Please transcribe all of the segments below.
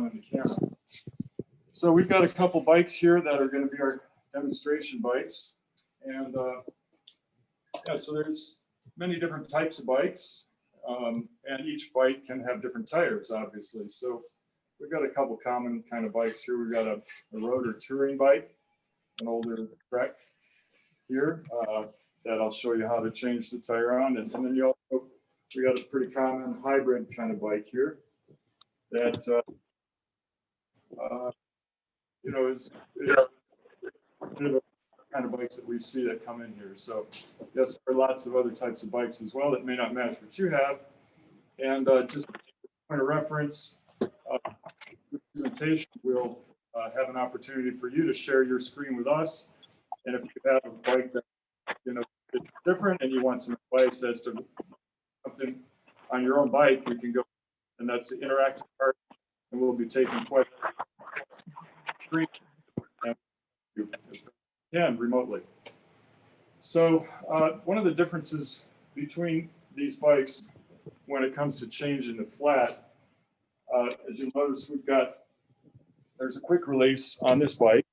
on in the camera. So we've got a couple bikes here that are going to be our demonstration bikes. And yeah, so there's many different types of bikes. And each bike can have different tires, obviously. So we've got a couple common kind of bikes here. We've got a road or touring bike, an older Trek here that I'll show you how to change the tire on. And then you also, we got a pretty common hybrid kind of bike here that, you know, is kind of bikes that we see that come in here. So yes, there are lots of other types of bikes as well that may not match what you have. And just point of reference, the presentation will have an opportunity for you to share your screen with us. And if you have a bike that, you know, is different and you want some advice as to something on your own bike, we can go, and that's the interactive part, and we'll be taking questions and remotely. So one of the differences between these bikes when it comes to changing the flat, as you'll notice, there's a quick release on this bike.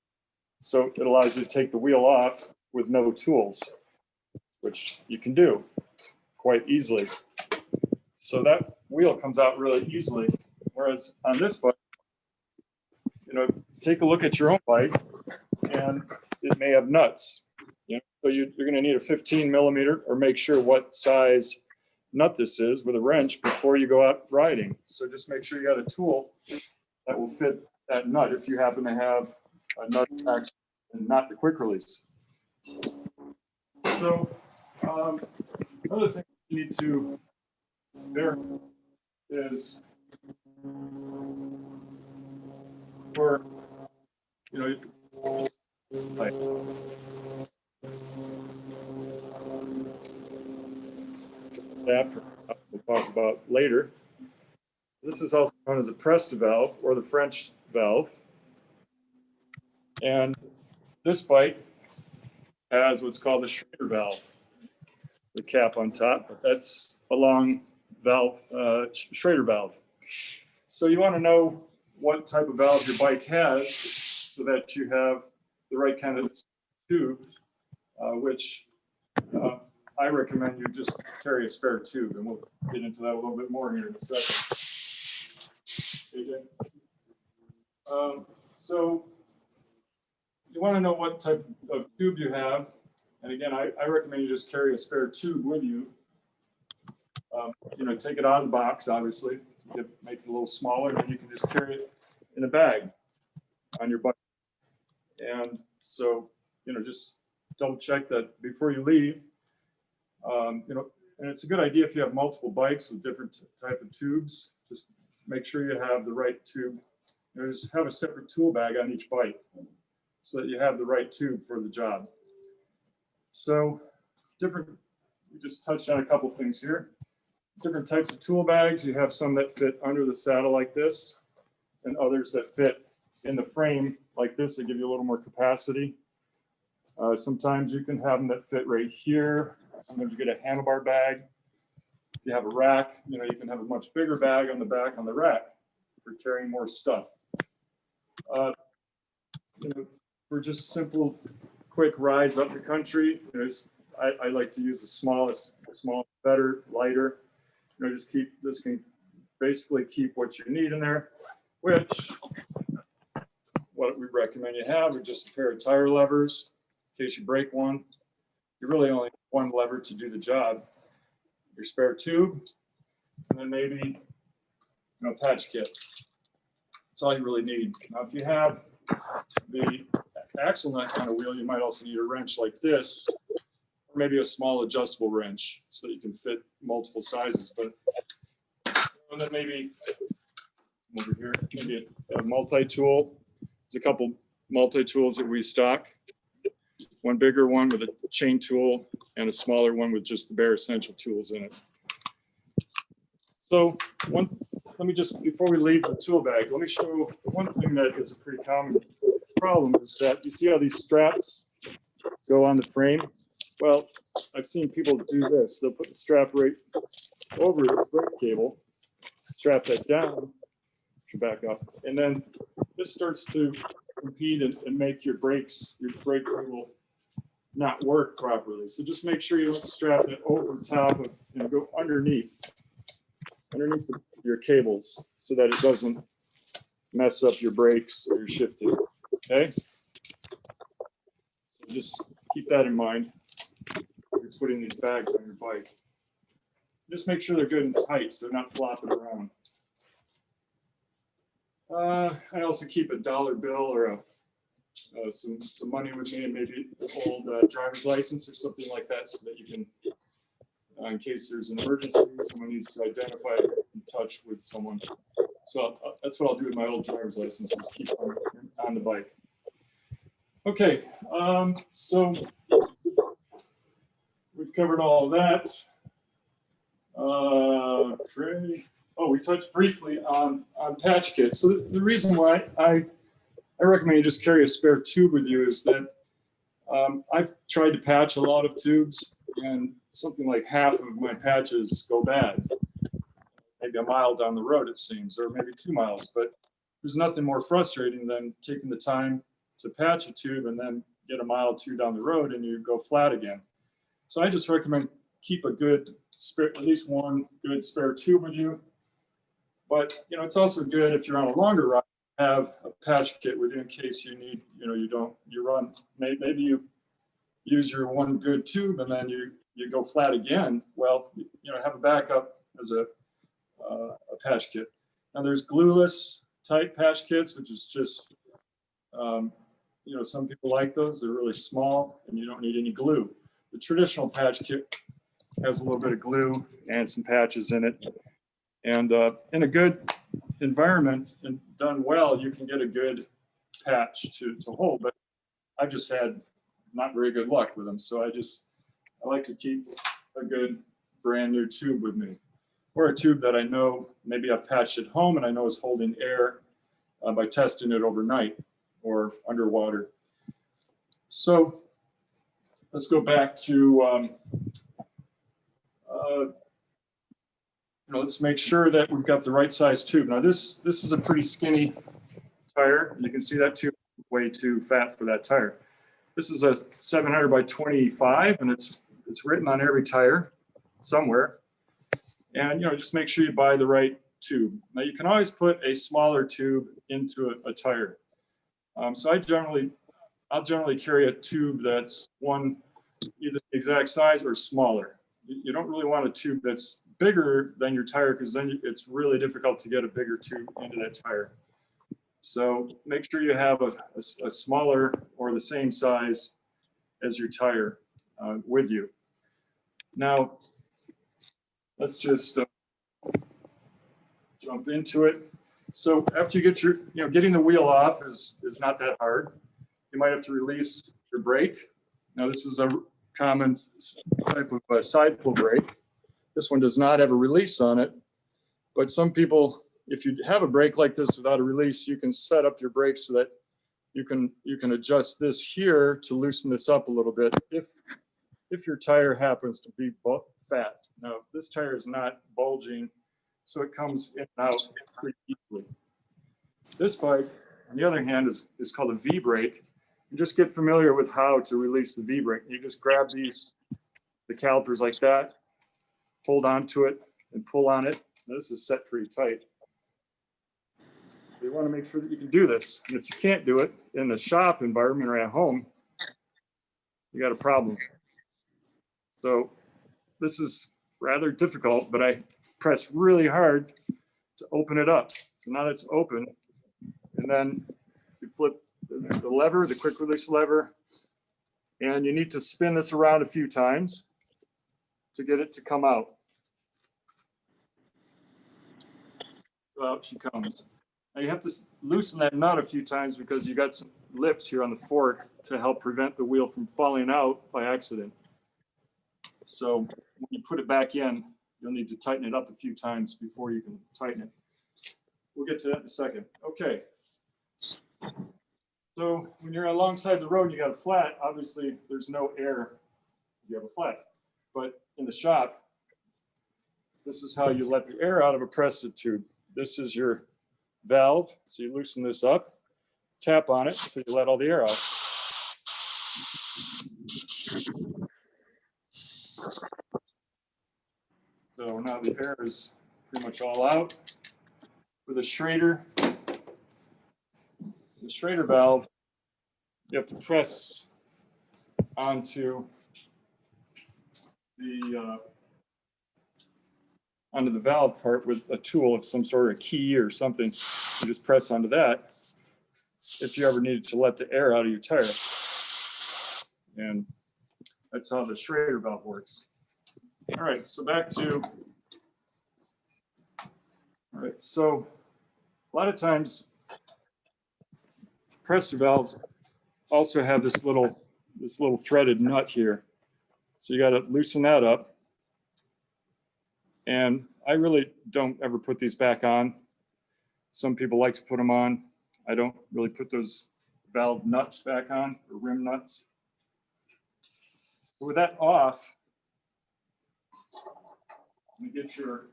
So it allows you to take the wheel off with no tools, which you can do quite easily. So that wheel comes out really easily. Whereas on this bike, you know, take a look at your own bike and it may have nuts. You know? So you're going to need a 15 millimeter or make sure what size nut this is with a wrench before you go out riding. So just make sure you got a tool that will fit that nut if you happen to have a nut action and not the quick release. So another thing you need to verify is for, you know, like adapter we'll talk about later. This is also known as a pressed valve or the French valve. And this bike has what's called the Schrader valve, the cap on top, but that's a long valve, Schrader valve. So you want to know what type of valve your bike has so that you have the right kind of tube, which I recommend you just carry a spare tube, and we'll get into that a little bit more here in a second. So you want to know what type of tube you have. And again, I recommend you just carry a spare tube with you. You know, take it out of the box, obviously, make it a little smaller, and then you can just carry it in a bag on your bike. And so, you know, just double check that before you leave. You know, and it's a good idea if you have multiple bikes with different type of tubes, just make sure you have the right tube. You know, just have a separate tool bag on each bike so that you have the right tube for the job. So we just touched on a couple things here. Different types of tool bags. You have some that fit under the saddle like this, and others that fit in the frame like this that give you a little more capacity. Sometimes you can have them that fit right here. Sometimes you get a handlebar bag. If you have a rack, you know, you can have a much bigger bag on the back on the rack for carrying more stuff. You know, for just simple, quick rides up the country, you know, I like to use the smallest, better, lighter. You know, just this can basically keep what you need in there, which what we recommend you have are just a pair of tire levers in case you break one. You really only have one lever to do the job. Your spare tube, and then maybe, you know, patch kit. That's all you really need. Now, if you have the axle nut kind of wheel, you might also need a wrench like this, or maybe a small adjustable wrench so that you can fit multiple sizes. But and then maybe over here, maybe a multi-tool. There's a couple multi-tools that we stock. One bigger one with a chain tool and a smaller one with just the bare essential tools in it. So let me just, before we leave the tool bag, let me show one thing that is a pretty common problem is that you see how these straps go on the frame? Well, I've seen people do this. They'll put the strap right over the brake cable, strap that down, back up. And then this starts to impede and make your brake will not work properly. So just make sure you don't strap it over top of, go underneath your cables so that it doesn't mess up your brakes or your shifting. Okay? So just keep that in mind. You're putting these bags on your bike. Just make sure they're good and tight so they're not flopping around. I also keep a dollar bill or some money with me, and maybe an old driver's license or something like that, so that you can, in case there's an emergency, someone needs to identify in touch with someone. So that's what I'll do with my old driver's license, is keep them on the bike. Okay, so we've covered all of that. We touched briefly on patch kits. So the reason why I recommend you just carry a spare tube with you is that I've tried to patch a lot of tubes, and something like half of my patches go bad. Maybe a mile down the road, it seems, or maybe 2 miles. But there's nothing more frustrating than taking the time to patch a tube and then get a mile or 2 down the road and you go flat again. So I just recommend keep a good spare, at least one good spare tube with you. But it's also good if you're on a longer ride, have a patch kit with you in case you need, maybe you use your one good tube and then you go flat again. Well, have a backup as a patch kit. Now there's glueless type patch kits, which is just, some people like those. They're really small and you don't need any glue. The traditional patch kit has a little bit of glue and some patches in it. And in a good environment and done well, you can get a good patch to hold. But I've just had not very good luck with them. So I like to keep a good brand new tube with me, or a tube that I know maybe I've patched at home and I know is holding air by testing it overnight or underwater. So let's go back to let's make sure that we've got the right size tube. Now this is a pretty skinny tire. You can see that tube is way too fat for that tire. This is a 700 by 25, and it's written on every tire somewhere. And just make sure you buy the right tube. Now you can always put a smaller tube into a tire. So I'll generally carry a tube that's either the exact size or smaller. You don't really want a tube that's bigger than your tire, because then it's really difficult to get a bigger tube into that tire. So make sure you have a smaller or the same size as your tire with you. Now, let's just jump into it. So after you get getting the wheel off is not that hard. You might have to release your brake. Now this is a common type of side pull brake. This one does not have a release on it, but some people, if you have a brake like this without a release, you can set up your brake so that you can adjust this here to loosen this up a little bit if your tire happens to be fat. Now this tire is not bulging, so it comes in and out pretty easily. This bike, on the other hand, is called a V brake. You just get familiar with how to release the V brake. You just grab the calipers like that, hold on to it and pull on it. Now, this is set pretty tight. You want to make sure that you can do this. And if you can't do it in the shop environment or at home, you got a problem. So this is rather difficult, but I press really hard to open it up. So now it's open, and then you flip the lever, the quick release lever, and you need to spin this around a few times to get it to come out. So out she comes. Now you have to loosen that nut a few times because you got some lips here on the fork to help prevent the wheel from falling out by accident. So when you put it back in, you'll need to tighten it up a few times before you can tighten it. We'll get to that in a second. Okay. So when you're alongside the road, you got a flat, obviously there's no air if you have a flat. But in the shop, this is how you let the air out of a Presta tube. This is your valve. So you loosen this up, tap on it so you let all the air out. So now the air is pretty much all out. With a Schrader, the Schrader valve, you have to press onto the valve part with a tool of some sort, a key or something. You just press onto that if you ever needed to let the air out of your tire. And that's how the Schrader valve works. All right, so back to, all right, so a lot of times compressor valves also have this little threaded nut here. So you got to loosen that up. And I really don't ever put these back on. Some people like to put them on. I don't really put those valve nuts back on, or rim nuts. So with that off, you get your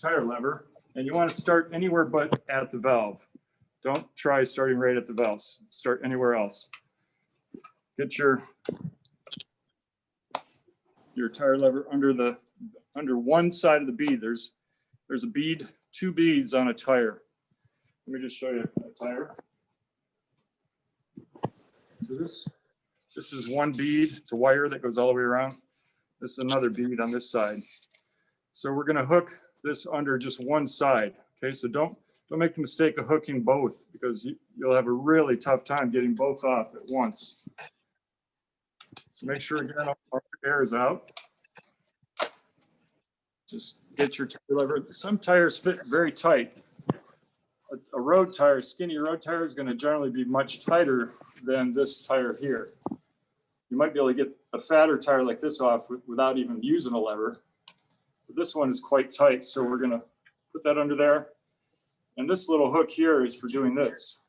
tire lever, and you want to start anywhere but at the valve. Don't try starting right at the valves. Start anywhere else. Get your tire lever under one side of the bead. There's a bead, 2 beads on a tire. Let me just show you a tire. So this is one bead. It's a wire that goes all the way around. This is another bead on this side. So we're going to hook this under just one side. Okay, so don't make the mistake of hooking both, because you'll have a really tough time getting both off at once. So make sure again all your air is out. Just get your tire lever. Some tires fit very tight. A road tire, skinny road tire, is going to generally be much tighter than this tire here. You might be able to get a fatter tire like this off without even using a lever. But this one is quite tight, so we're going to put that under there. And this little hook here is for doing this.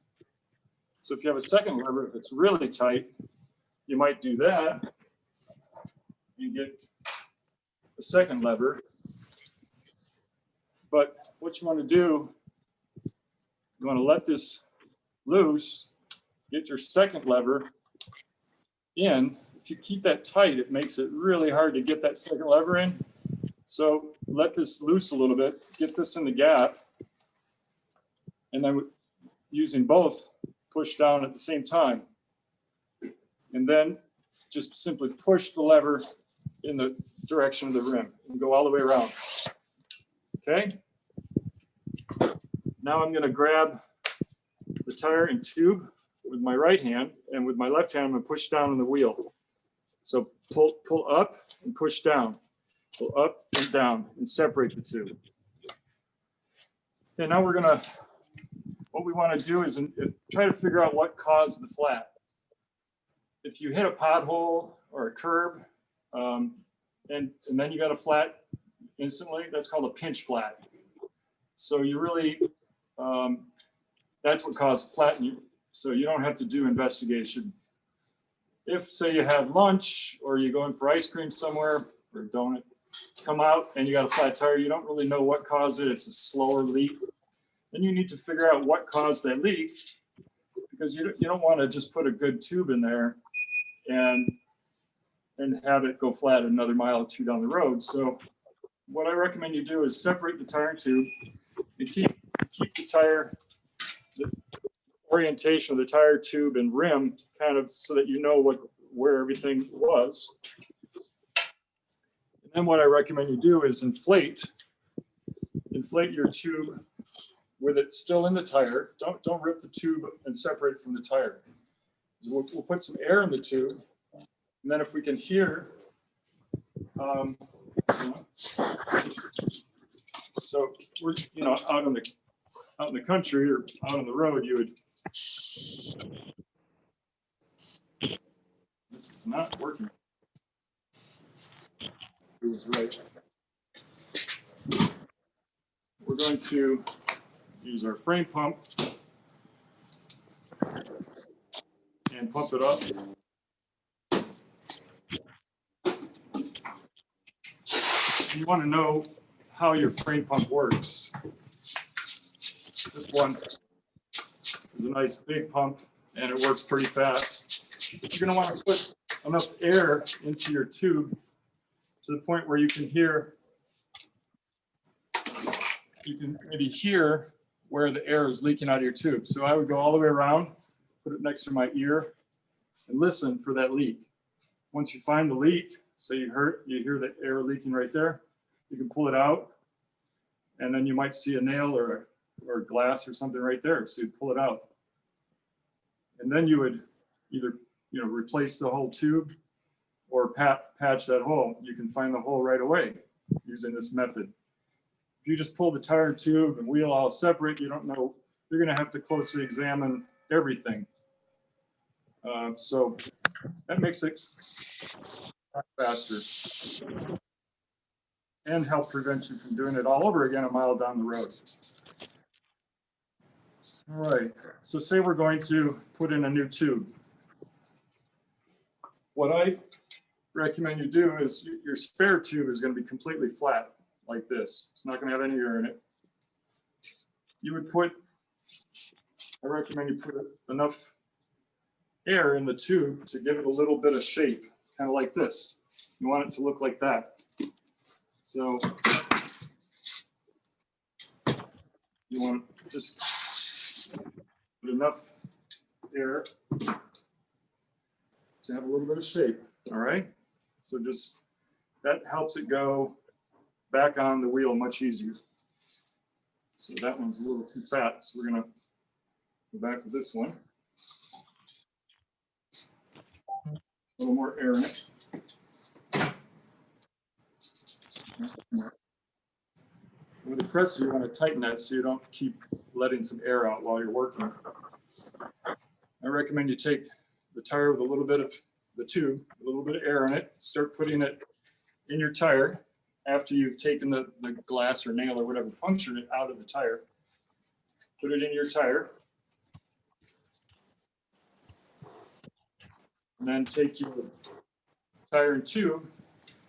So if you have a second lever, if it's really tight, you might do that and get a second lever. But what you want to do, you want to let this loose, get your second lever in. If you keep that tight, it makes it really hard to get that second lever in. So let this loose a little bit, get this in the gap, and then using both, push down at the same time. And then just simply push the lever in the direction of the rim and go all the way around. Okay? Now I'm going to grab the tire and tube with my right hand, and with my left hand I'm going to push down on the wheel. So pull up and push down. Pull up and down and separate the two. Okay, now we're going to, what we want to do is try to figure out what caused the flat. If you hit a pothole or a curb, and then you got a flat instantly, that's called a pinch flat. So you really, that's what caused the flat. So you don't have to do investigation. If, say, you have lunch or you go in for ice cream somewhere or a donut, come out and you got a flat tire, you don't really know what caused it. It's a slower leak. Then you need to figure out what caused that leak, because you don't want to just put a good tube in there and have it go flat another mile or two down the road. So what I recommend you do is separate the tire and tube and keep the tire, the orientation of the tire, tube, and rim kind of so that you know where everything was. And then what I recommend you do is inflate your tube with it still in the tire. Don't rip the tube and separate it from the tire. So we'll put some air in the tube, and then if we can hear, so we're out in the country or out on the road, you would. This is not working. It was right. We're going to use our frame pump and pump it up. You want to know how your frame pump works. This one is a nice big pump and it works pretty fast. You're gonna want to put enough air into your tube to the point where you can maybe hear where the air is leaking out of your tube. So I would go all the way around, put it next to my ear, and listen for that leak. Once you find the leak, so you hear the air leaking right there, you can pull it out, and then you might see a nail or glass or something right there. So you pull it out, and then you would either replace the whole tube or patch that hole. You can find the hole right away using this method. If you just pull the tire tube and wheel all separate, you don't know. You're going to have to closely examine everything. So that makes it faster and help prevent you from doing it all over again a mile down the road. All right, so say we're going to put in a new tube. What I recommend you do is your spare tube is going to be completely flat like this. It's not going to have any air in it. I recommend you put enough air in the tube to give it a little bit of shape, kind of like this. You want it to look like that. So you want to just put enough air to have a little bit of shape, all right? So just, that helps it go back on the wheel much easier. So that one's a little too fat, so we're gonna go back with this one. A little more air in it. With the compressor, you want to tighten that so you don't keep letting some air out while you're working. I recommend you take the tire with a little bit of the tube, a little bit of air in it, start putting it in your tire after you've taken the glass or nail or whatever, punctured it out of the tire. Put it in your tire. And then take your tire and tube.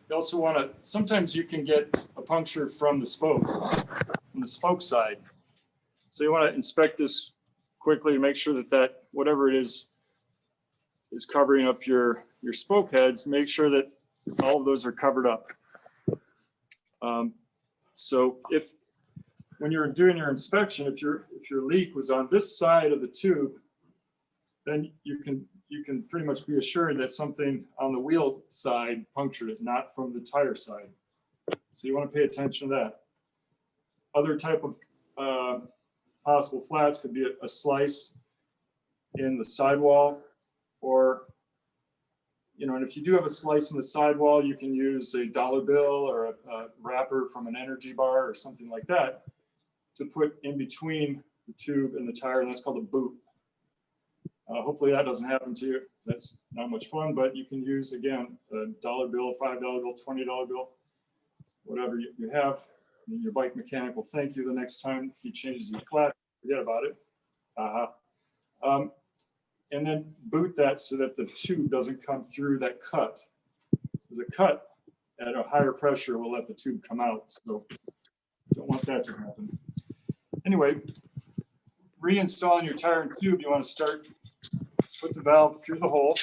You also want to, sometimes you can get a puncture from the spoke side. So you want to inspect this quickly to make sure that whatever it is covering up your spoke heads. Make sure that all of those are covered up. So when you're doing your inspection, if your leak was on this side of the tube, then you can pretty much be assured that something on the wheel side punctured it, not from the tire side. So you want to pay attention to that. Other type of possible flats could be a slice in the sidewall, or, and if you do have a slice in the sidewall, you can use a dollar bill or a wrapper from an energy bar or something like that to put in between the tube and the tire, and that's called a boot. Hopefully that doesn't happen to you. That's not much fun, but you can use, again, a dollar bill, $5 bill, $20 bill, whatever you have. And your bike mechanic will thank you the next time he changes your flat. Forget about it. And then boot that so that the tube doesn't come through that cut. Because a cut at a higher pressure will let the tube come out. So don't want that to happen. Anyway, reinstalling your tire and tube, you want to put the valve through the hole,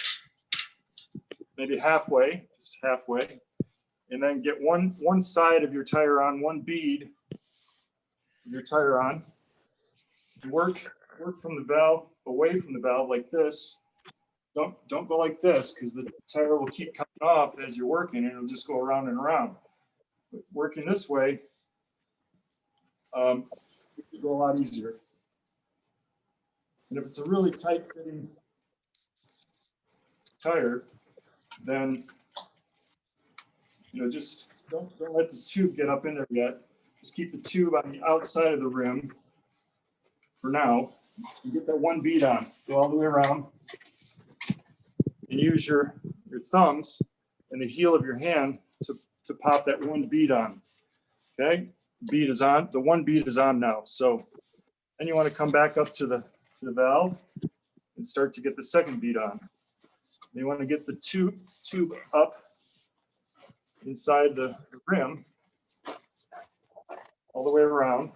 maybe halfway, just halfway, and then get one side of your tire on, one bead of your tire on. Work from the valve, away from the valve like this. Don't go like this, because the tire will keep coming off as you're working and it'll just go around and around. But working this way, it'll go a lot easier. And if it's a really tight fitting tire, then just don't let the tube get up in there yet. Just keep the tube on the outside of the rim for now. You get that one bead on, go all the way around, and use your thumbs and the heel of your hand to pop that one bead on. Okay, bead is on. The one bead is on now. So then you want to come back up to the valve and start to get the second bead on. And you want to get the tube up inside the rim all the way around.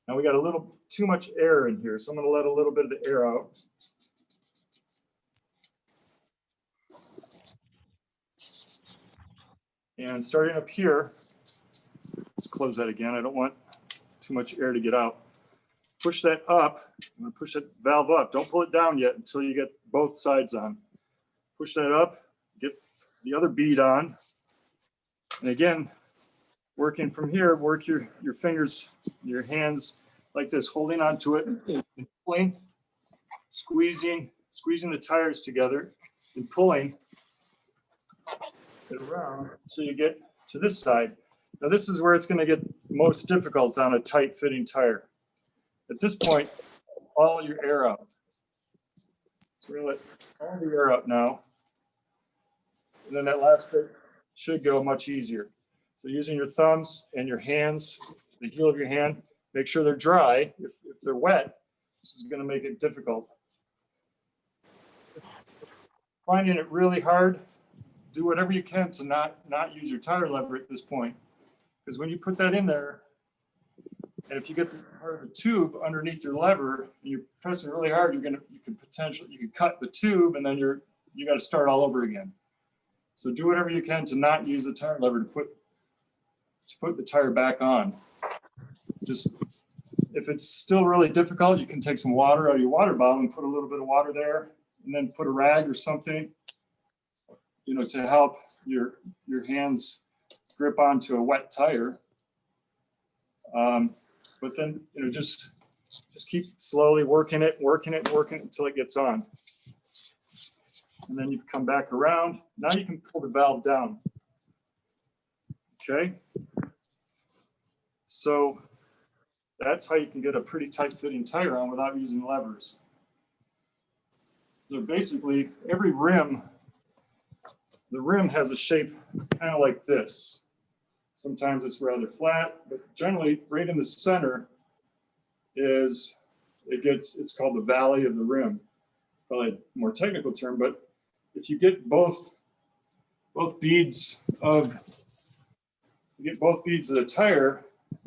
Now we got a little too much air in here, so I'm going to let a little bit of the air out. And starting up here, let's close that again. I don't want too much air to get out. Push that up. I'm going to push that valve up. Don't pull it down yet until you get both sides on. Push that up, get the other bead on. And again, working from here, work your fingers, your hands like this, holding onto it, and pulling, squeezing the tires together, and pulling it around until you get to this side. Now this is where it's going to get most difficult on a tight fitting tire. At this point, all your air out. So we're going to let all the air out now. And then that last bit should go much easier. So using your thumbs and your hands, the heel of your hand, make sure they're dry. If they're wet, this is going to make it difficult. Finding it really hard, do whatever you can to not use your tire lever at this point. Because when you put that in there, and if you get part of the tube underneath your lever and you're pressing really hard, you can cut the tube, and then you got to start all over again. So do whatever you can to not use the tire lever to put the tire back on. Just if it's still really difficult, you can take some water out of your water bottle and put a little bit of water there, and then put a rag or something, to help your hands grip onto a wet tire. But then, just keep slowly working it until it gets on. And then you come back around. Now you can pull the valve down. Okay. So that's how you can get a pretty tight fitting tire on without using levers. So basically every rim, the rim has a shape kind of like this. Sometimes it's rather flat, but generally right in the center it's called the valley of the rim. Probably a more technical term, but if you get both beads of the tire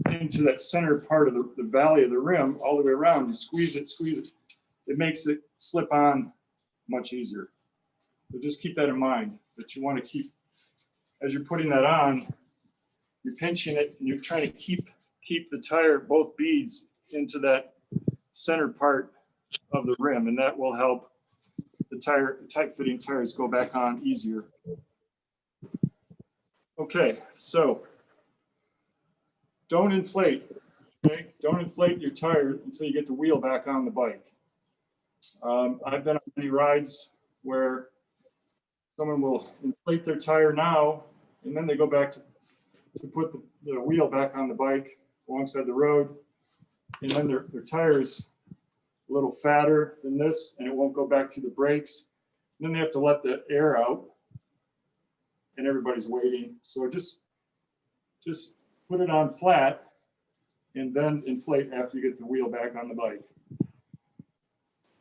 into that center part of the valley of the rim all the way around, you squeeze it, it makes it slip on much easier. So just keep that in mind, that you want to keep, as you're putting that on, you're pinching it and you're trying to keep the tire, both beads, into that center part of the rim, and that will help the tight fitting tires go back on easier. Okay, so don't inflate. Okay, don't inflate your tire until you get the wheel back on the bike. I've been on many rides where someone will inflate their tire now, and then they go back to put the wheel back on the bike alongside the road, and then their tire's a little fatter than this, and it won't go back through the brakes. And then they have to let the air out, and everybody's waiting. So just put it on flat, and then inflate after you get the wheel back on the bike.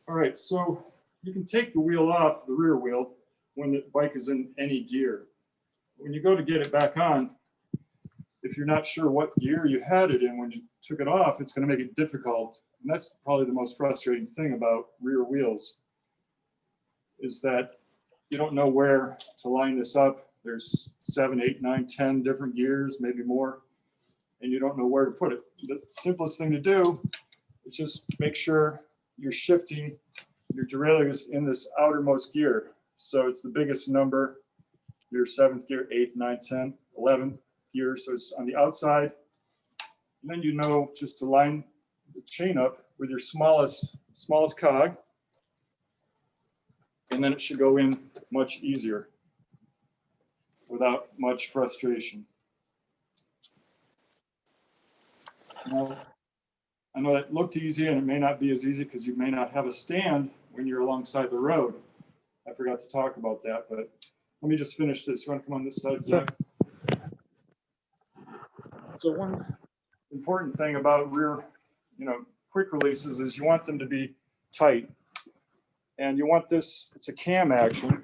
All right, so you can take the wheel off, the rear wheel, when the bike is in any gear. When you go to get it back on, if you're not sure what gear you had it in when you took it off, it's going to make it difficult. And that's probably the most frustrating thing about rear wheels, is that you don't know where to line this up. There's 7, 8, 9, 10 different gears, maybe more, and you don't know where to put it. The simplest thing to do is just make sure you're shifting your derailleurs in this outermost gear. So it's the biggest number, your 7th gear, 8th, 9th, 10th, 11th gear. So it's on the outside. And then you know just to line the chain up with your smallest cog. And then it should go in much easier without much frustration. Now, I know that looked easy, and it may not be as easy because you may not have a stand when you're alongside the road. I forgot to talk about that, but let me just finish this. You want to come on this side, Zach? So one important thing about rear, quick releases is you want them to be tight. And you want this, it's a cam action.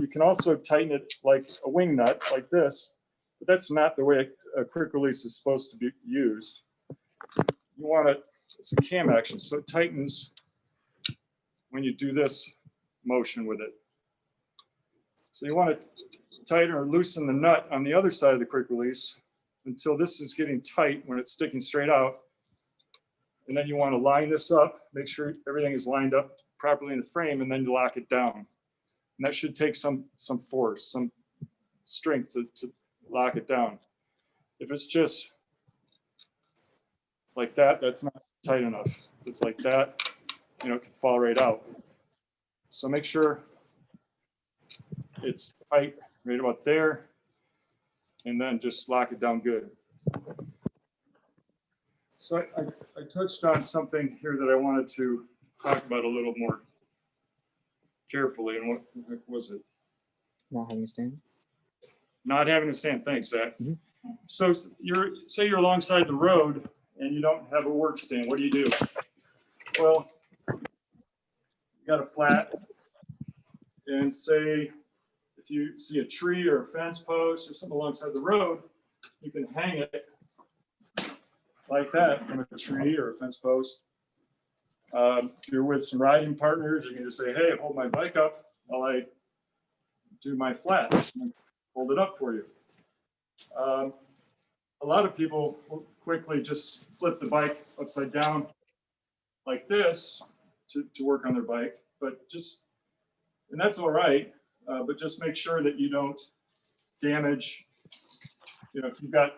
You can also tighten it like a wing nut, like this, but that's not the way a quick release is supposed to be used. You want it it's a cam action, so it tightens when you do this motion with it. So you want to tighten or loosen the nut on the other side of the quick release until this is getting tight when it's sticking straight out. And then you want to line this up, make sure everything is lined up properly in the frame, and then you lock it down. And that should take some force, some strength to lock it down. If it's just like that, that's not tight enough. If it's like that, you know, it can fall right out. So make sure it's tight right about there, and then just lock it down good. So I touched on something here that I wanted to talk about a little more carefully. And what was it? Not having a stand. Not having a stand. Thanks, Zach. So say you're alongside the road and you don't have a work stand. What do? Well, you got a flat, and say if you see a tree or a fence post or something alongside the road, you can hang it like that from a tree or a fence post. If you're with some riding partners, you can just say, hey, hold my bike up while I do my flat. Hold it up for you. A lot of people will quickly just flip the bike upside down like this to work on their bike, and that's all right, but just make sure that you don't damage, you know, if you've got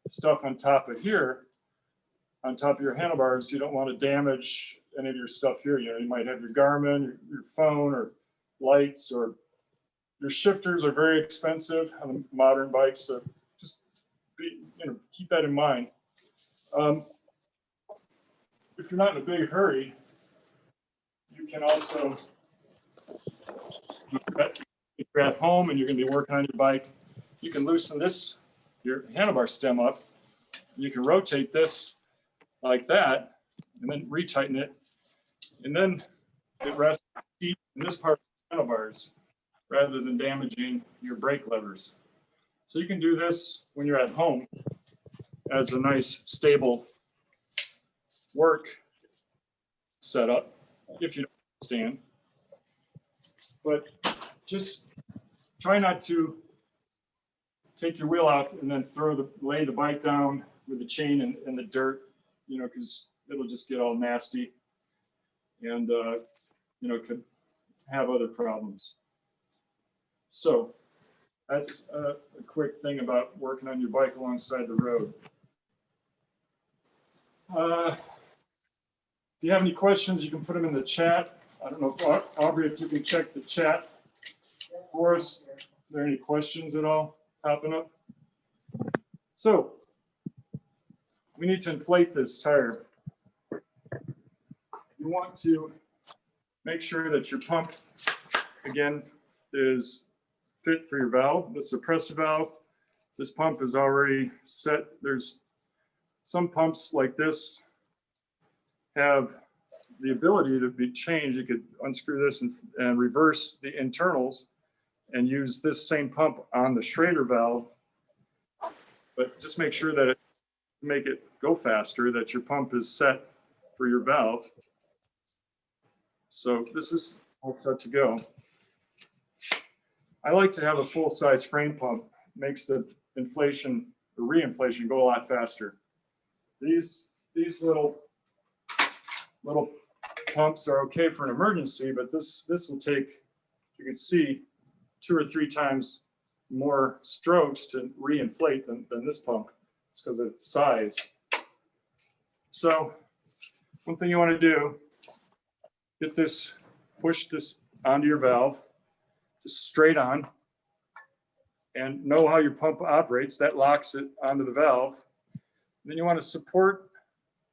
stuff on top of here, on top of your handlebars, you don't want to damage any of your stuff here. You know, you might have your Garmin, your phone, or lights, or your shifters are very expensive on the modern bikes. So just keep that in mind. If you're not in a big hurry, you can also, if you're at home and you're going to be working on your bike, you can loosen your handlebar stem up. You can rotate this like that, and then retighten it, and then it rests in this part of the handlebars rather than damaging your brake levers. So you can do this when you're at home as a nice stable work setup if you don't stand. But just try not to take your wheel off and then lay the bike down with the chain in the dirt, you know, because it'll just get all nasty and, you know, could have other problems. So that's a quick thing about working on your bike alongside the road. If you have any questions, you can put them in the chat. I don't know if Aubrey, if you can check the chat for us. Are there any questions at all popping up? So we need to inflate this tire. You want to make sure that your pump, again, is fit for your valve. The suppressor valve, this pump is already set. There's some pumps like this have the ability to be changed. You could unscrew this and reverse the internals and use this same pump on the Schrader valve, but just make sure that make it go faster, that your pump is set for your valve. So this is all set to go. I like to have a full-size frame pump. Makes the inflation or reinflation go a lot faster. These little pumps are okay for an emergency, but this will take, you can see, 2 or 3 times more strokes to reinflate than this pump. It's because of its size. So one thing you want to do, push this onto your valve, just straight on, and know how your pump operates. That locks it onto the valve. And then you want to support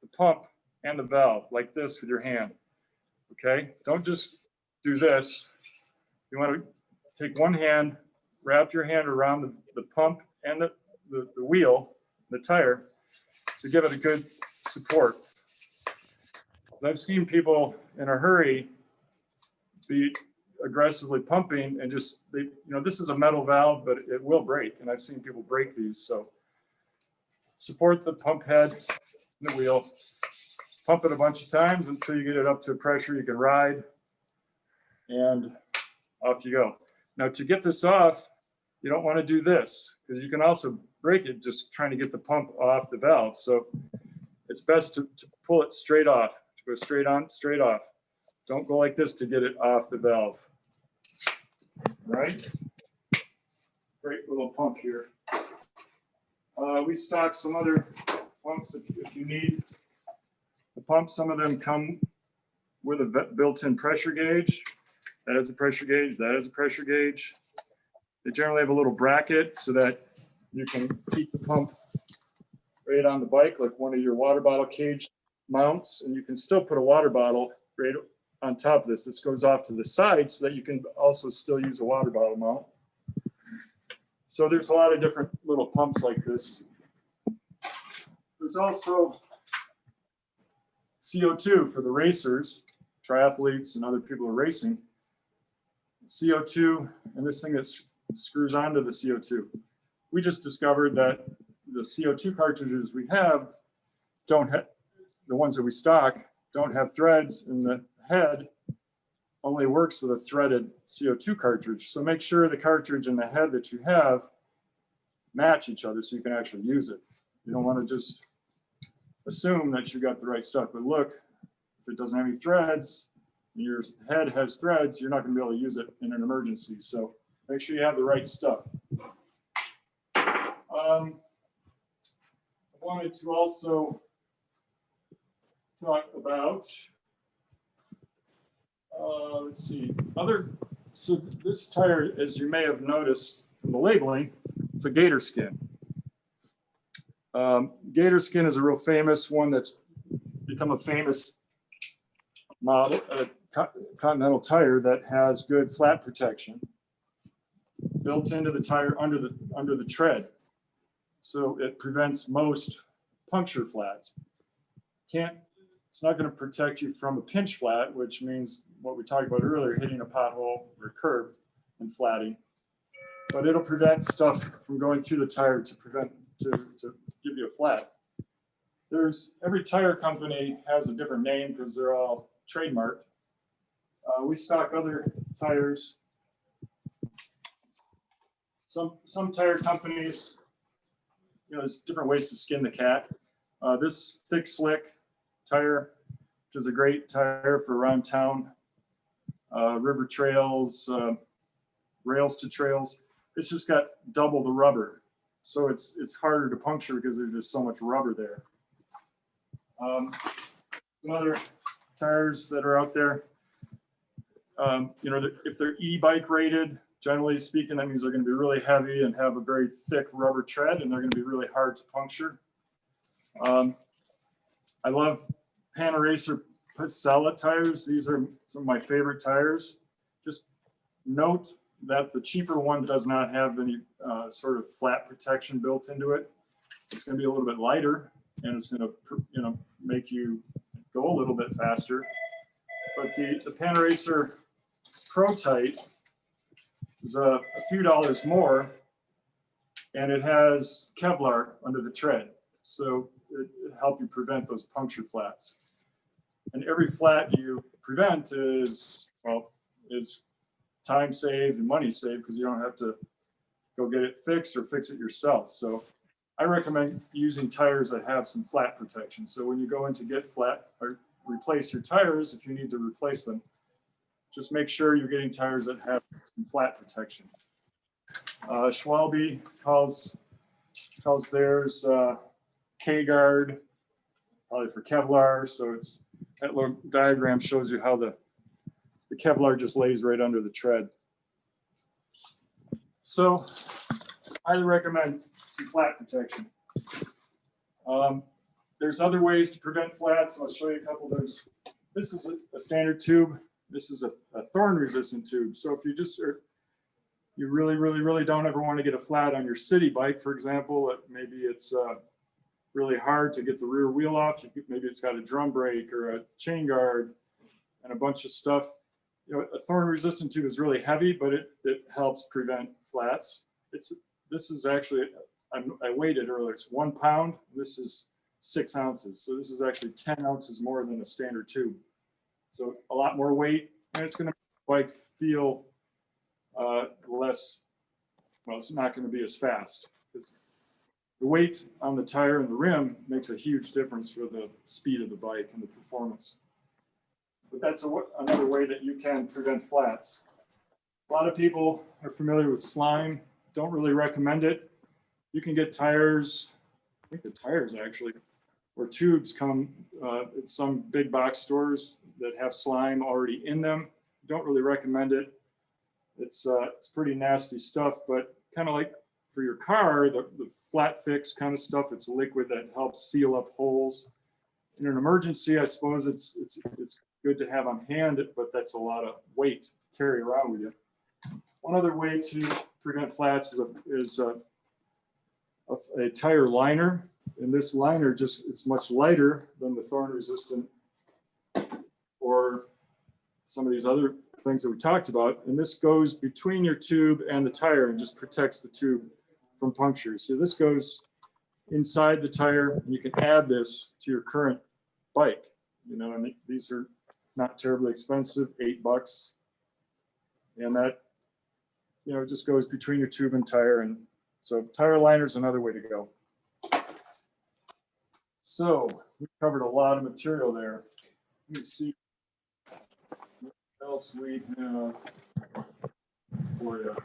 the pump and the valve like this with your hand. Okay, don't just do this. You want to take one hand, wrap your hand around the pump and the wheel, the tire, to give it a good support. I've seen people in a hurry be aggressively pumping and just, this is a metal valve, but it will break. And I've seen people break these. So support the pump head and the wheel, pump it a bunch of times until you get it up to a pressure you can ride, and off you go. Now to get this off, you don't want to do this because you can also break it just trying to get the pump off the valve. So it's best to pull it straight off, to go straight on, straight off. Don't go like this to get it off the valve. Right? Great little pump here. We stock some other pumps if you need. The pumps, some of them come with a built-in pressure gauge. That is a pressure gauge, that is a pressure gauge. They generally have a little bracket so that you can keep the pump right on the bike, like one of your water bottle cage mounts, and you can still put a water bottle right on top of this. This goes off to the side so that you can also still use a water bottle mount. So there's a lot of different little pumps like this. There's also CO2 for the racers, triathletes, and other people who are racing. CO2 and this thing that screws onto the CO2. We just discovered that the CO2 cartridges we have don't have, the ones that we stock don't have threads, and the head only works with a threaded CO2 cartridge. So make sure the cartridge and the head that you have match each other so you can actually use it. You don't want to just assume that you got the right stuff, but look, if it doesn't have any threads, your head has threads, you're not going to be able to use it in an emergency. So make sure you have the right stuff. I wanted to also talk about, let's see, so this tire, as you may have noticed from the labeling, it's a gator skin. Gator skin is a real famous one that's become a famous model, Continental tire that has good flat protection built into the tire under the tread, so it prevents most puncture flats. It's not going to protect you from a pinch flat, which means what we talked about earlier, hitting a pothole or curb and flatting. But it'll prevent stuff from going through the tire to give you a flat. Every tire company has a different name because they're all trademarked. We stock other tires. Some tire companies, there's different ways to skin the cat. This thick slick tire, which is a great tire for around town, river trails, rails to trails. It's just got double the rubber, so it's harder to puncture because there's just so much rubber there. Some other tires that are out there, if they're e-bike rated, generally speaking, that means they're going to be really heavy and have a very thick rubber tread, and they're going to be really hard to puncture. I love Panaracer Pasella tires. These are some of my favorite tires. Just note that the cheaper one does not have any sort of flat protection built into it. It's going to be a little bit lighter, and it's going to make you go a little bit faster. But the Panaracer Pro Tight is a few dollars more, and it has Kevlar under the tread, so it helps you prevent those puncture flats. And every flat you prevent is time saved and money saved because you don't have to go get it fixed or fix it yourself. So I recommend using tires that have some flat protection. So when you go in to get flat or replace your tires, if you need to replace them, just make sure you're getting tires that have some flat protection. Schwalbe calls theirs K-Guard, probably for Kevlar. So that little diagram shows you how the Kevlar just lays right under the tread. So I recommend some flat protection. There's other ways to prevent flats. I'll show you a couple. This is a standard tube. This is a thorn resistant tube. So if you really don't ever want to get a flat on your city bike, for example, maybe it's really hard to get the rear wheel off. Maybe it's got a drum brake or a chain guard and a bunch of stuff. A thorn resistant tube is really heavy, but it helps prevent flats. This is actually, I weighed it earlier. It's 1 pound. This is 6 ounces. So this is actually 10 ounces more than a standard tube. So a lot more weight, and it's going to make the bike feel less, well, it's not going to be as fast, because the weight on the tire and the rim makes a huge difference for the speed of the bike and the performance. But that's another way that you can prevent flats. A lot of people are familiar with slime, don't really recommend it. You can get tires, I think the tires actually, or tubes come at some big box stores that have slime already in them. Don't really recommend it. It's pretty nasty stuff, but kind of like for your car, the flat fix kind of stuff, it's a liquid that helps seal up holes. In an emergency, I suppose it's good to have on hand, but that's a lot of weight to carry around with you. One other way to prevent flats is a tire liner. And this liner it's much lighter than the thorn resistant or some of these other things that we talked about. And this goes between your tube and the tire and just protects the tube from punctures. So this goes inside the tire, and you can add this to your current bike. You know, and these are not terribly expensive, $8. And that, you know, it just goes between your tube and tire. And so tire liner is another way to go. So we covered a lot of material there. Let me see what else we have for you.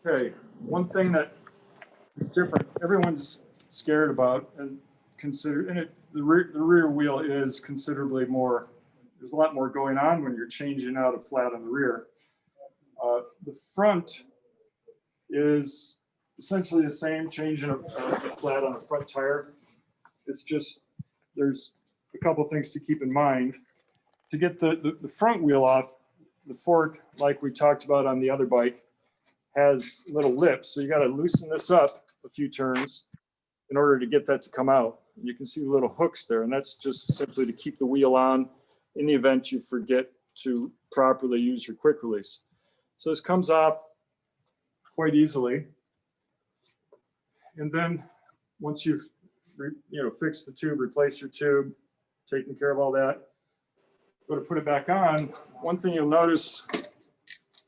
Okay, one thing that is different, everyone's scared about and the rear wheel is considerably more, there's a lot more going on when you're changing out a flat on the rear. The front is essentially the same, changing a flat on a front tire. It's just, there's a couple things to keep in mind. To get the front wheel off, the fork, like we talked about on the other bike, has little lips. So you got to loosen this up a few turns in order to get that to come out. You can see the little hooks there, and that's just simply to keep the wheel on in the event you forget to properly use your quick release. So this comes off quite easily. And then once you've fixed the tube, replaced your tube, taken care of all that, go to put it back on. One thing you'll notice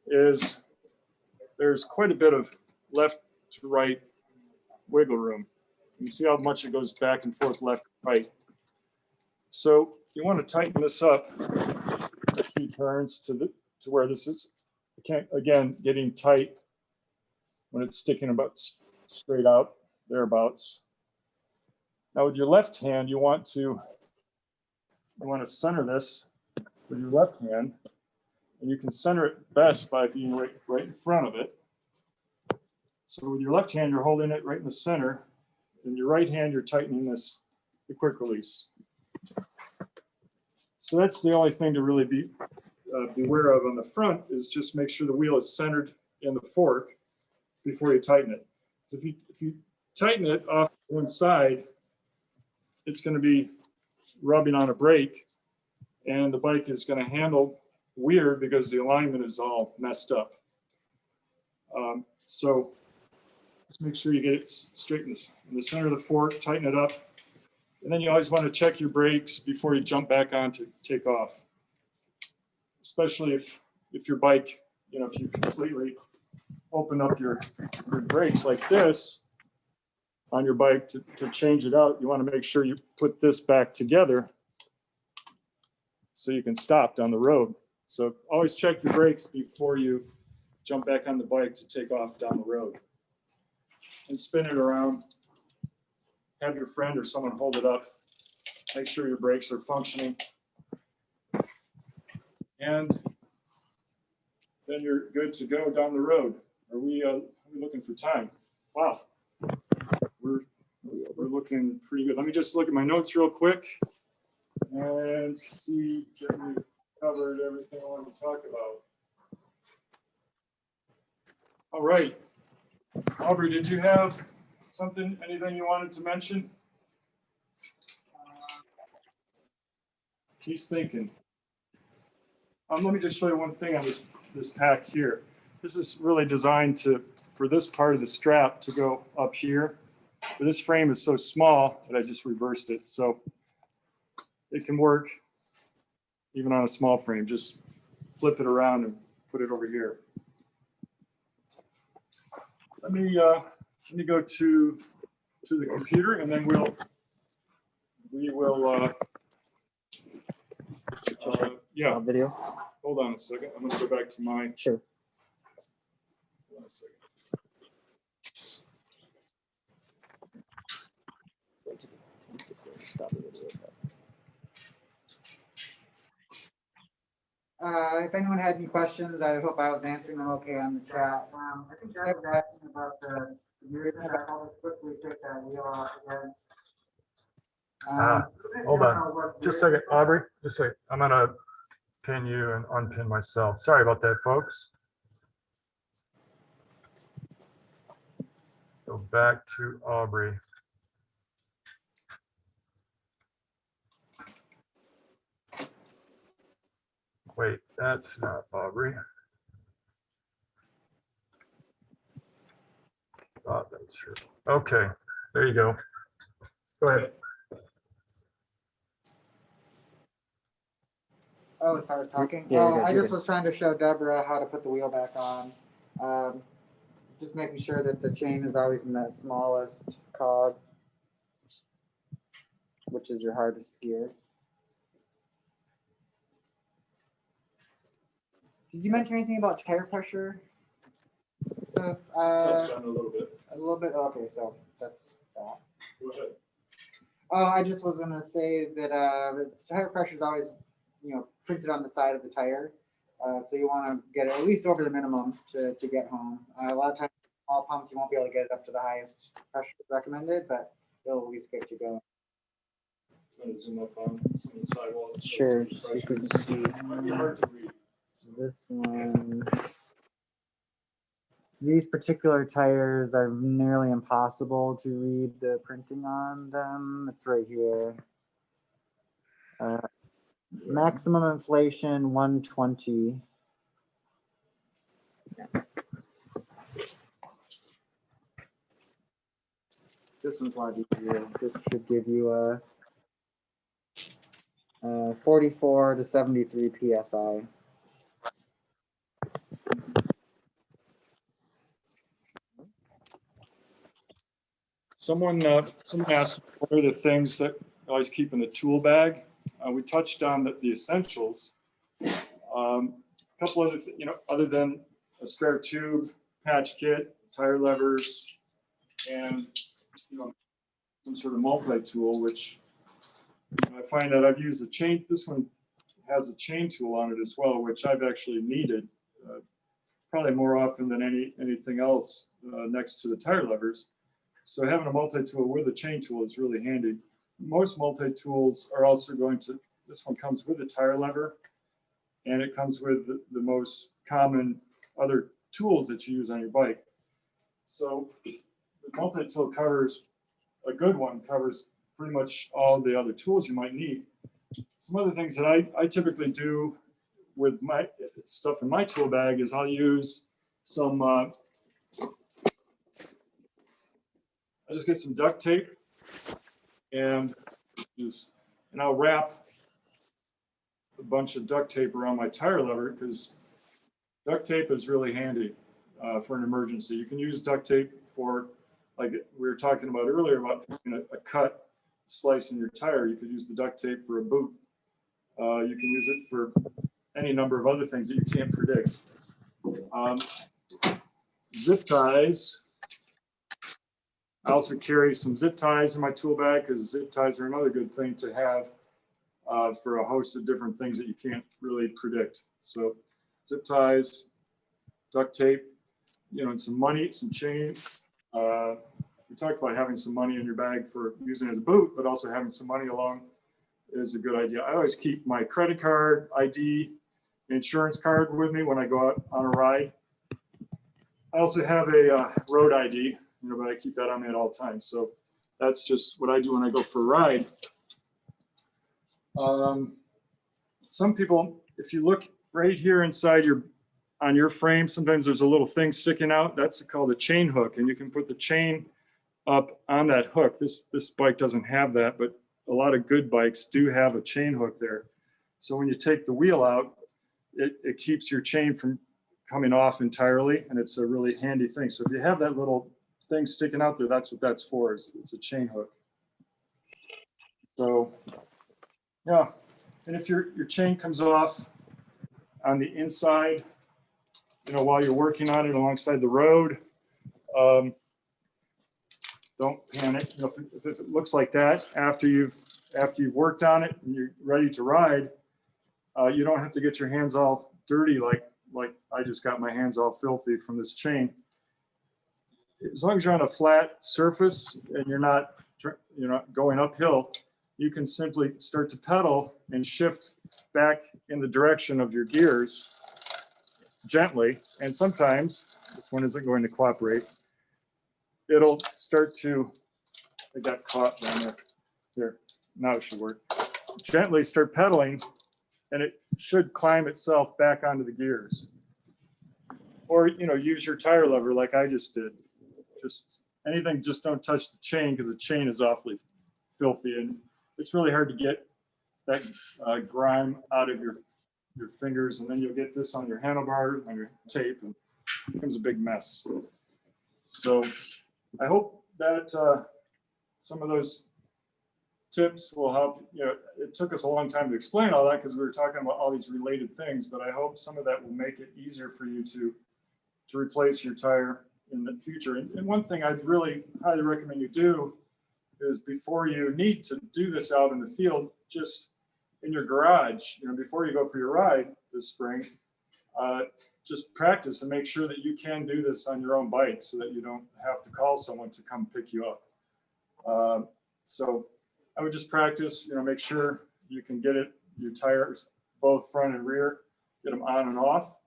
is there's quite a bit of left to right wiggle room. You see how much it goes back and forth, left to right. So you want to tighten this up a few turns to where this is, again, getting tight when it's sticking about straight out, thereabouts. Now with your left hand, you want to center this with your left hand, and you can center it best by being right in front of it. So with your left hand, you're holding it right in the center, and your right hand, you're tightening the quick release. So that's the only thing to really be beware of on the front, is just make sure the wheel is centered in the fork before you tighten it. If you tighten it off one side, it's going to be rubbing on a brake, and the bike is going to handle weird because the alignment is all messed up. So just make sure you get it straight in the center of the fork, tighten it up. And then you always want to check your brakes before you jump back on to take off. Especially if your bike, if you completely open up your brakes like this on your bike to change it out, you want to make sure you put this back together so you can stop down the road. So always check your brakes before you jump back on the bike to take off down the road. And spin it around. Have your friend or someone hold it up. Make sure your brakes are functioning. And then you're good to go down the road. Are we looking for time? Wow. We're looking pretty good. Let me just look at my notes real quick and see that we've covered everything I want to talk about. All right. Aubrey, did you have anything you wanted to mention? He's thinking. Let me just show you one thing on this pack here. This is really designed for for this part of the strap to go up here. But this frame is so small that I just reversed it. So it can work even on a small frame. Just flip it around and put it over here. Let me go to the computer, and then we will yeah. Video. Hold on a second. I'm going to go back to my. Sure. Hold on a second. Stop the video. If anyone had any questions, I hope I was answering them okay on the chat. I think Jack was asking about the movement. I'll just quickly take that wheel off again. Hold on. Just a second, Aubrey. Just a second. I'm going to pin you and unpin myself. Sorry about that, folks. Go back to Aubrey. Wait, that's not Aubrey. Oh, that's true. Okay, there you go. Go ahead. Oh, as far as talking? Yeah, you're good, I you're just good. was trying to show Deborah how to put the wheel back on. Just making sure that the chain is always in that smallest cog, which is your hardest gear. Did you mention anything about tire pressure? So, Touched on it a little bit. a little bit. Okay, so that's that. Go ahead. Oh, I just was gonna say that the tire pressure is always, printed on the side of the tire. So you want to get it at least over the minimums to get home. A lot of times, small pumps, you won't be able to get it up to the highest pressure recommended, but it'll at least get you going. I'm going to zoom up on some of the sidewalls. Sure. So you can see Might be hard to read. this one. These particular tires are nearly impossible to read the printing on them. It's right here. Maximum inflation 120. This one's a lot easier. This should give you a 44 to 73 psi. Someone asked, what are the things that I always keep in the tool bag? We touched on the essentials. A couple other, other than a spare tube, patch kit, tire levers, and some sort of multi-tool, which I find that I've used the chain. This one has a chain tool on it as well, which I've actually needed probably more often than anything else next to the tire levers. So having a multi-tool with a chain tool is really handy. Most multi-tools are also this one comes with a tire lever, and it comes with the most common other tools that you use on your bike. So the multi-tool a good one covers pretty much all the other tools you might need. Some other things that I typically do with my stuff in my tool bag is I'll use some, I just get some duct tape and I'll wrap a bunch of duct tape around my tire lever, because duct tape is really handy for an emergency. You can use duct tape for, like we were talking about earlier, about a cut, slice in your tire. You could use the duct tape for a boot. You can use it for any number of other things that you can't predict. Zip ties. I also carry some zip ties in my tool bag, because zip ties are another good thing to have for a host of different things that you can't really predict. So zip ties, duct tape, and some money, some chain. We talked about having some money in your bag for using as a boot, but also having some money along is a good idea. I always keep my credit card, ID, insurance card with me when I go out on a ride. I also have a road ID, but I keep that on me at all times. So that's just what I do when I go for a ride. Some people, if you look right here inside your on your frame, sometimes there's a little thing sticking out. That's called a chain hook, and you can put the chain up on that hook. This bike doesn't have that, but a lot of good bikes do have a chain hook there. So when you take the wheel out, it keeps your chain from coming off entirely, and it's a really handy thing. So if you have that little thing sticking out there, that's what that's for. It's a chain hook. So yeah, and if your chain comes off on the inside, you know, while you're working on it alongside the road, don't panic. You know, if it looks like that after you've worked on it and you're ready to ride, you don't have to get your hands all dirty like I just got my hands all filthy from this chain. As long as you're on a flat surface and you're not going uphill, you can simply start to pedal and shift back in the direction of your gears gently. And sometimes, this one isn't going to cooperate, it'll start to, it got caught down there. There, now it should work. Gently start pedaling, and it should climb itself back onto the gears. Or, you know, use your tire lever like I just did. Just anything, just don't touch the chain, because the chain is awfully filthy, and it's really hard to get that grime out of your fingers, and then you'll get this on your handlebar, on your tape, and it becomes a big mess. So I hope that some of those tips will help. You know, it took us a long time to explain all that because we were talking about all these related things, but I hope some of that will make it easier for you to replace your tire in the future. And one thing I'd really highly recommend you do is, before you need to do this out in the field, just in your garage, you know, before you go for your ride this spring, just practice and make sure that you can do this on your own bike so that you don't have to call someone to come pick you up. So I would just practice, you know, make sure you can get your tires, both front and rear, get them on and off.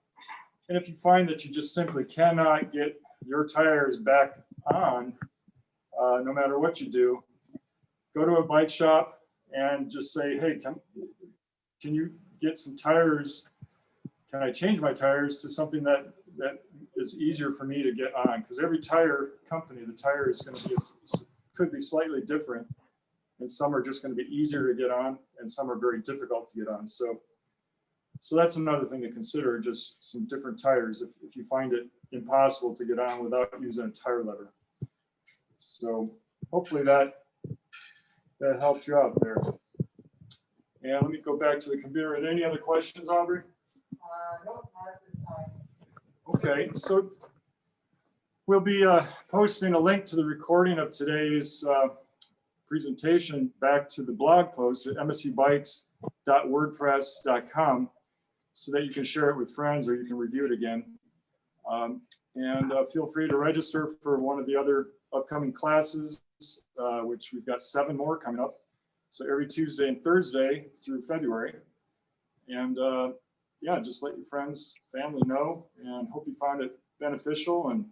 And if you find that you just simply cannot get your tires back on, no matter what you do, go to a bike shop and just say, hey, can you get some tires? Can I change my tires to something that is easier for me to get on? Because every tire company, the tire is going to be could be slightly different, and some are just going to be easier to get on, and some are very difficult to get on. So that's another thing to consider, just some different tires if you find it impossible to get on without using a tire lever. So hopefully that helped you out there. And let me go back to the computer. Are there any other questions, Aubrey? Nope, not at this time. Okay, so we'll be posting a link to the recording of today's presentation back to the blog post at msubikes.wordpress.com so that you can share it with friends or you can review it again. And feel free to register for one of the other upcoming classes, which we've got 7 more coming up. So every Tuesday and Thursday through February. And yeah, just let your friends, family know, and hope you find it beneficial and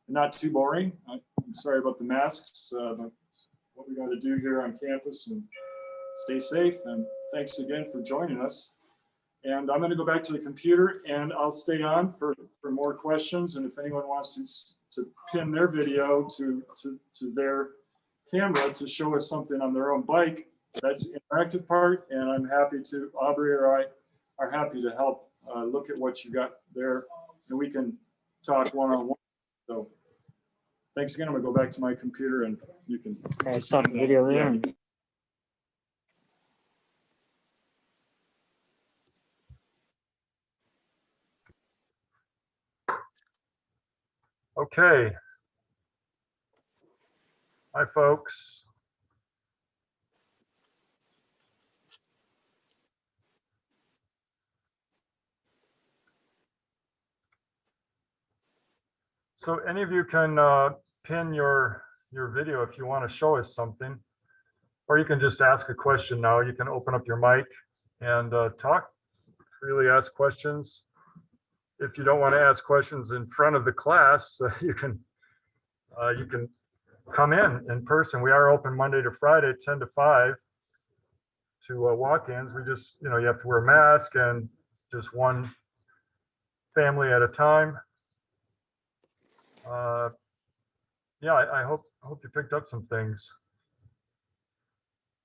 not too boring. I'm sorry about the masks, but what we got to do here on campus, and stay safe. And thanks again for joining us. And I'm going to go back to the computer, and I'll stay on for more questions. And if anyone wants to pin their video to their camera to show us something on their own bike, that's the interactive part. And I'm happy to, Aubrey or I are happy to help look at what you got there, and we can talk one-on-one. So thanks again. I'm gonna go back to my computer, and you can. Okay, stop the video there. Yeah. Okay. Hi, folks. So any of you can pin your video if you want to show us something, or you can just ask a question now. You can open up your mic and talk, freely ask questions. If you don't want to ask questions in front of the class, you can come in person. We are open Monday to Friday, 10 to 5 to walk-ins. We just, you have to wear a mask and just one family at a time. Yeah, I hope you picked up some things.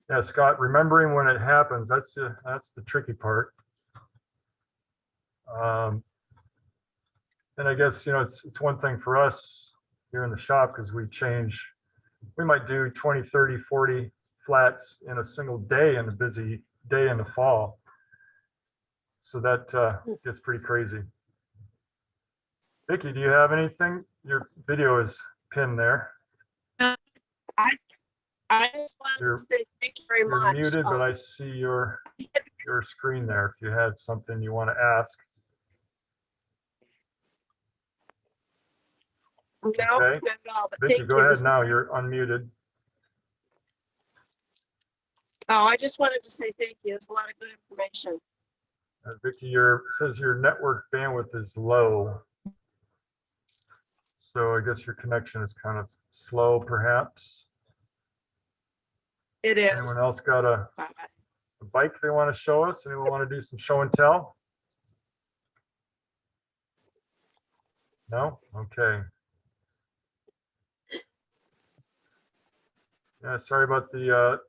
Yeah, Scott, remembering when it happens, that's the tricky part. And I guess, it's one thing for us here in the shop because we might do 20, 30, 40 flats in a single day in a busy day in the fall. So that gets pretty crazy. Vicky, do you have anything? Your video is pinned there. I just wanted You're- to say thank you very You're much. muted, but I see your screen there if you had something you want to ask. No, Okay. not at all, but Vicky, thank go you. ahead now. You're unmuted. Oh, I just wanted to say thank you. It's a lot of good information. Vicky, it says your network bandwidth is low. So I guess your connection is kind of slow, perhaps. It is. Anyone else got a bike they want to show us? Anyone want to do some show and tell? No? Okay. Yeah, sorry about the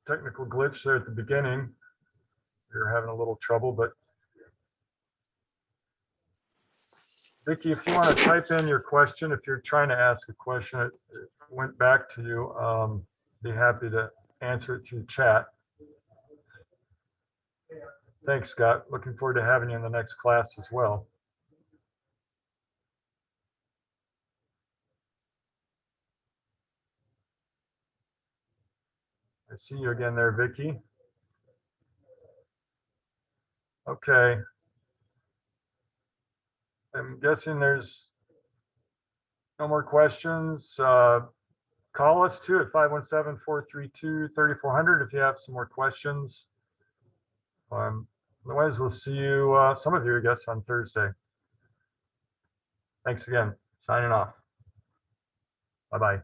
technical glitch there at the beginning. We were having a little trouble, but Vicky, if you want to type in your question, if you're trying to ask a question, it went back to you. Be happy to answer it through chat. Thanks, Scott. Looking forward to having you in the next class as well. I see you again there, Vicky. Okay. I'm guessing there's no more questions. Call us too at 517-432-3400 if you have some more questions. Otherwise, we'll see you, some of you, I guess, on Thursday. Thanks again. Signing off. Bye-bye.